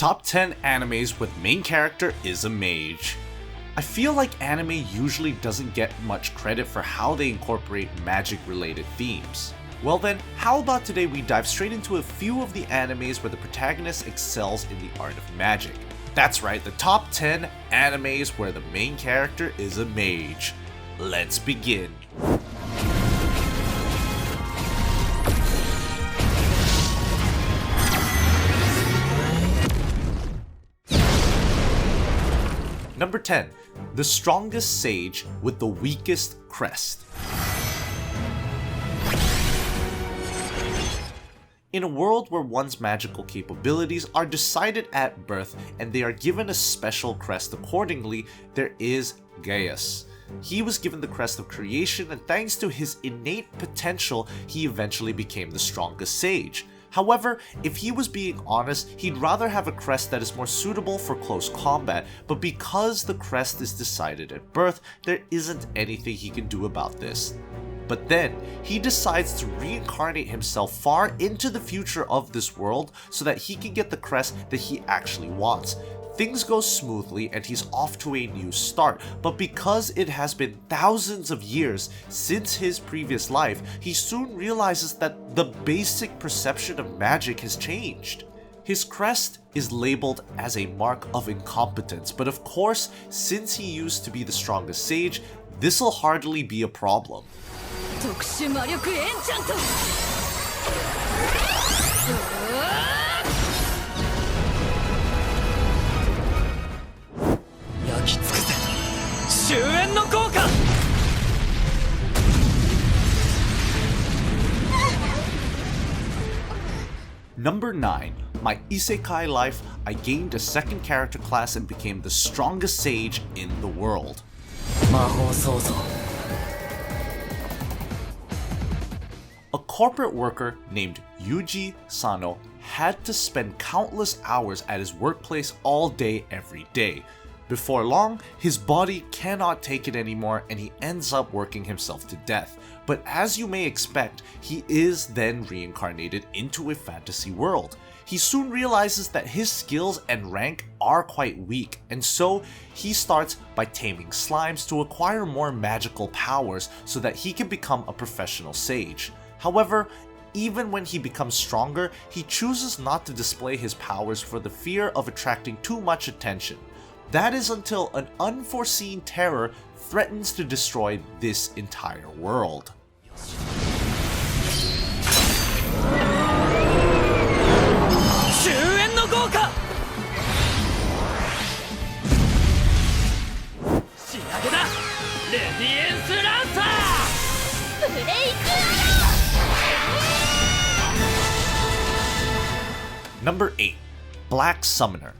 Top 10 animes with main character is a mage. I feel like anime usually doesn't get much credit for how they incorporate magic related themes. Well then, how about today we dive straight into a few of the animes where the protagonist excels in the art of magic. That's right, the top 10 animes where the main character is a mage. Let's begin. Number 10. The strongest sage with the weakest crest. In a world where one's magical capabilities are decided at birth and they are given a special crest accordingly, there is Gaius. He was given the crest of creation, and thanks to his innate potential, he eventually became the strongest sage. However, if he was being honest, he'd rather have a crest that is more suitable for close combat, but because the crest is decided at birth, there isn't anything he can do about this. But then, he decides to reincarnate himself far into the future of this world so that he can get the crest that he actually wants. Things go smoothly and he's off to a new start, but because it has been thousands of years since his previous life, he soon realizes that the basic perception of magic has changed. His crest is labeled as a mark of incompetence, but of course, since he used to be the strongest sage, this'll hardly be a problem. Number 9. My Isekai life, I gained a second character class and became the strongest sage in the world. A corporate worker named Yuji Sano had to spend countless hours at his workplace all day every day. Before long, his body cannot take it anymore and he ends up working himself to death. But as you may expect, he is then reincarnated into a fantasy world. He soon realizes that his skills and rank are quite weak, and so he starts by taming slimes to acquire more magical powers so that he can become a professional sage. However, even when he becomes stronger, he chooses not to display his powers for the fear of attracting too much attention. That is until an unforeseen terror threatens to destroy this entire world. Number 8. Black Summoner.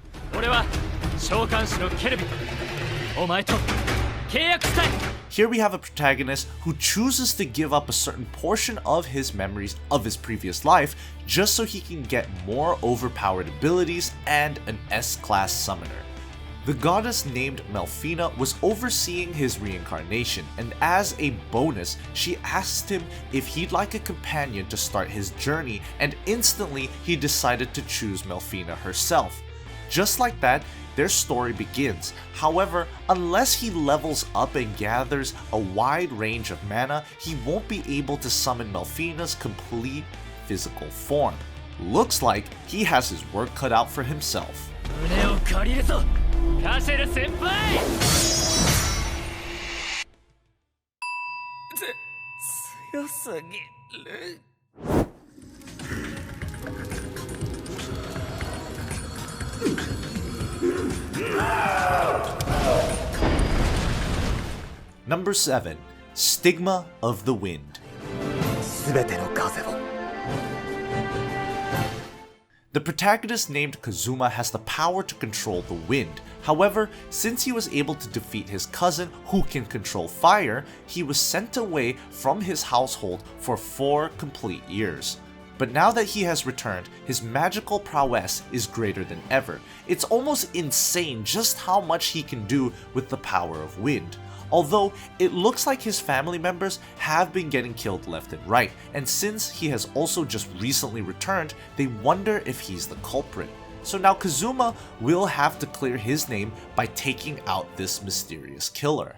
Here we have a protagonist who chooses to give up a certain portion of his memories of his previous life just so he can get more overpowered abilities and an S-class summoner. The goddess named Melfina was overseeing his reincarnation, and as a bonus, she asked him if he'd like a companion to start his journey, and instantly he decided to choose Melfina herself. Just like that, their story begins. However, unless he levels up and gathers a wide range of mana, he won't be able to summon Melfina's complete physical form. Looks like he has his work cut out for himself. Number 7. Stigma of the Wind. The protagonist named Kazuma has the power to control the wind. However, since he was able to defeat his cousin who can control fire, he was sent away from his household for 4 complete years. But now that he has returned, his magical prowess is greater than ever. It's almost insane just how much he can do with the power of wind. Although, it looks like his family members have been getting killed left and right, and since he has also just recently returned, they wonder if he's the culprit. So now Kazuma will have to clear his name by taking out this mysterious killer.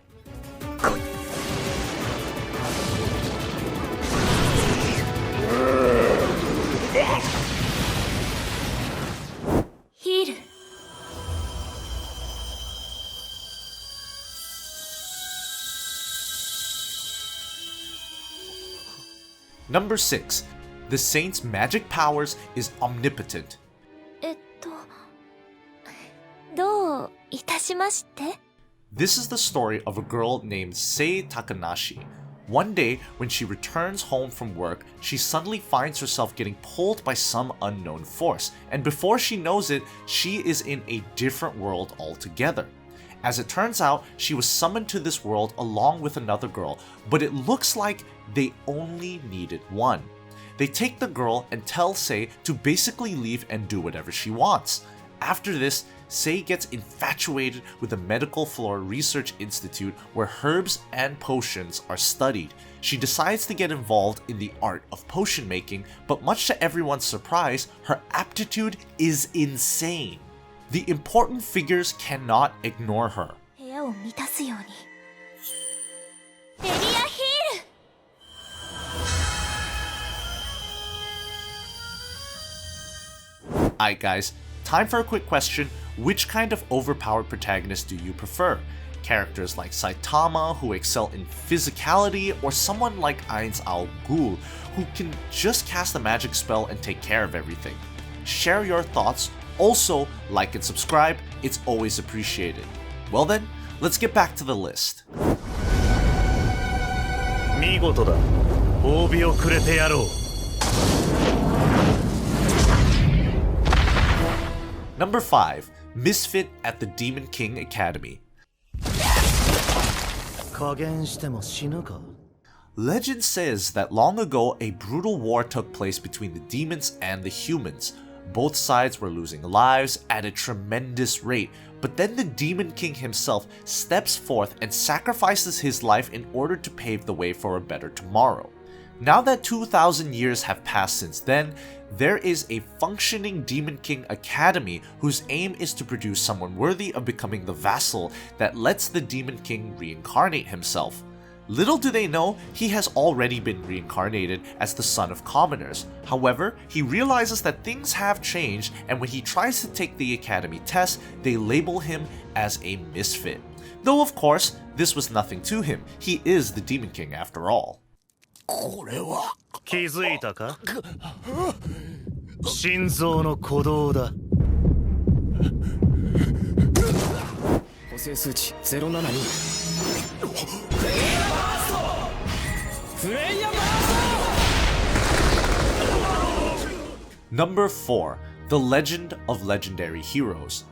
Number 6. The Saint's magic powers is omnipotent. どういたしまして? This is the story of a girl named Sei Takanashi. One day, when she returns home from work, she suddenly finds herself getting pulled by some unknown force, and before she knows it, she is in a different world altogether. As it turns out, she was summoned to this world along with another girl, but it looks like they only needed one. They take the girl and tell Sei to basically leave and do whatever she wants. After this, Sei gets infatuated with the Medical Flora Research Institute where herbs and potions are studied. She decides to get involved in the art of potion making, but much to everyone's surprise, her aptitude is insane. The important figures cannot ignore her. 部屋を満たすように。エリアヒール! Alright guys, time for a quick question. Which kind of overpowered protagonist do you prefer? Characters like Saitama, who excel in physicality, or someone like Ainz Al Ghul, who can just cast a magic spell and take care of everything? Share your thoughts. Also, like and subscribe, it's always appreciated. Well then, let's get back to the list. 見事だ。褒美をくれてやろう。Number 5. Misfit at the Demon King Academy. 加減しても死ぬか? Legend says that long ago a brutal war took place between the demons and the humans. Both sides were losing lives at a tremendous rate, but then the Demon King himself steps forth and sacrifices his life in order to pave the way for a better tomorrow. Now that 2,000 years have passed since then, there is a functioning Demon King Academy whose aim is to produce someone worthy of becoming the vassal that lets the Demon King reincarnate himself. Little do they know, he has already been reincarnated as the son of commoners. However, he realizes that things have changed, and when he tries to take the academy test, they label him as a misfit. Though of course, this was nothing to him. He is the Demon King after all. 気づいたか? 心臓の鼓動だ。補正数値072。Number 4. The Legend of Legendary Heroes.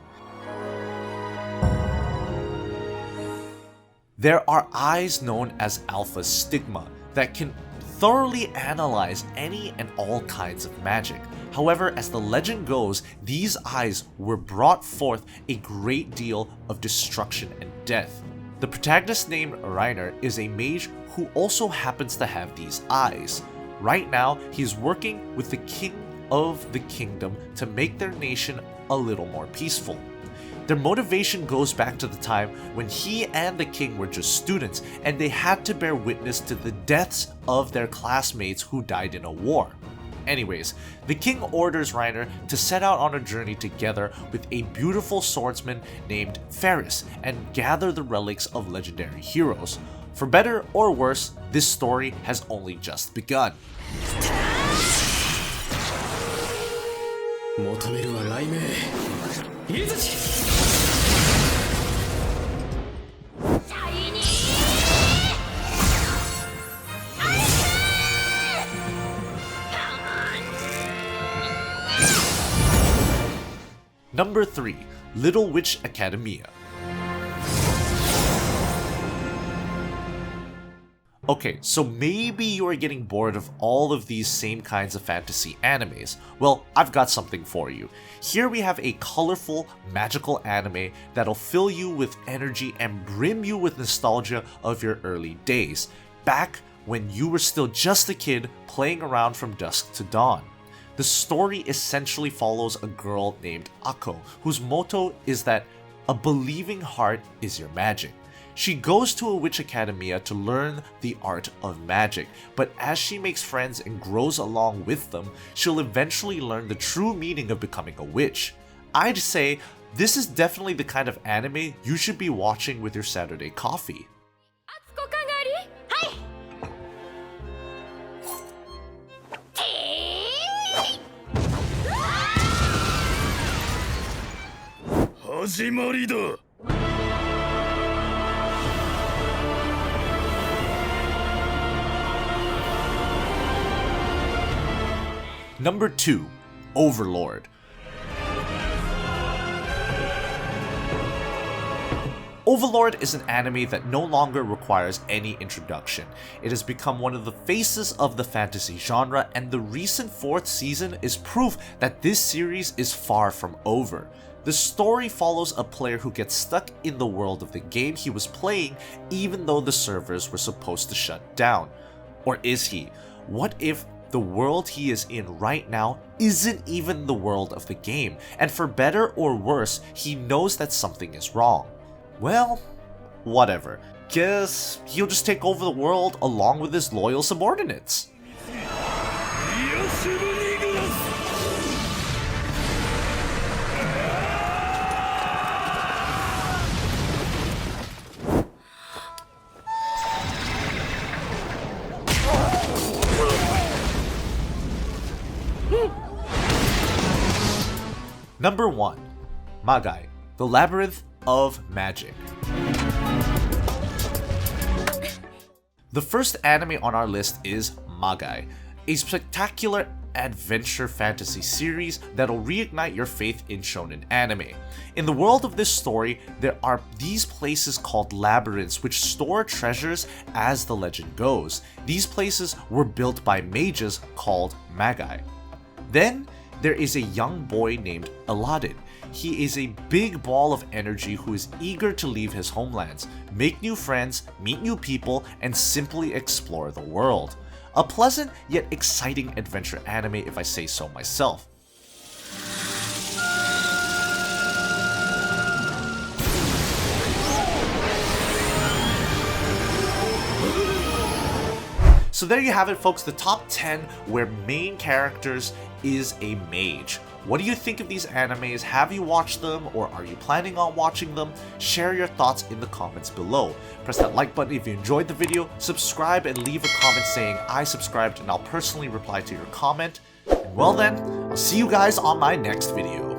There are eyes known as Alpha Stigma that can thoroughly analyze any and all kinds of magic. However, as the legend goes, these eyes were brought forth a great deal of destruction and death. The protagonist named Reiner is a mage who also happens to have these eyes. Right now, he's working with the king of the kingdom to make their nation a little more peaceful. Their motivation goes back to the time when he and the king were just students and they had to bear witness to the deaths of their classmates who died in a war. Anyways, the king orders Reiner to set out on a journey together with a beautiful swordsman named Ferris and gather the relics of legendary heroes. For better or worse, this story has only just begun. 求めるは雷鳴。入れずち。Number 3. Little Witch Academia. Okay, so maybe you are getting bored of all of these same kinds of fantasy animes. Well, I've got something for you. Here we have a colorful, magical anime that'll fill you with energy and brim you with nostalgia of your early days, back when you were still just a kid playing around from dusk to dawn. The story essentially follows a girl named Ako, whose motto is that a believing heart is your magic. She goes to a witch academia to learn the art of magic, but as she makes friends and grows along with them, she'll eventually learn the true meaning of becoming a witch. I'd say this is definitely the kind of anime you should be watching with your Saturday coffee. 始まりだ。Number 2. Overlord. Overlord is an anime that no longer requires any introduction. It has become one of the faces of the fantasy genre, and the recent 4th season is proof that this series is far from over. The story follows a player who gets stuck in the world of the game he was playing even though the servers were supposed to shut down. Or is he? What if the world he is in right now isn't even the world of the game, and for better or worse, he knows that something is wrong? Well, whatever. Guess he'll just take over the world along with his loyal subordinates. Number 1. Mage, the Labyrinth of Magic. The first anime on our list is Mage, a spectacular adventure fantasy series that'll reignite your faith in shonen anime. In the world of this story, there are these places called labyrinths which store treasures as the legend goes. These places were built by mages called Magi. Then there is a young boy named Aladdin. He is a big ball of energy who is eager to leave his homelands, make new friends, meet new people, and simply explore the world. A pleasant yet exciting adventure anime if I say so myself. So there you have it, folks, the top 10 where main characters is a mage. What do you think of these animes? Have you watched them, or are you planning on watching them? Share your thoughts in the comments below. Press that like button if you enjoyed the video, subscribe and leave a comment saying I subscribed, and I'll personally reply to your comment. And well then, I'll see you guys on my next video.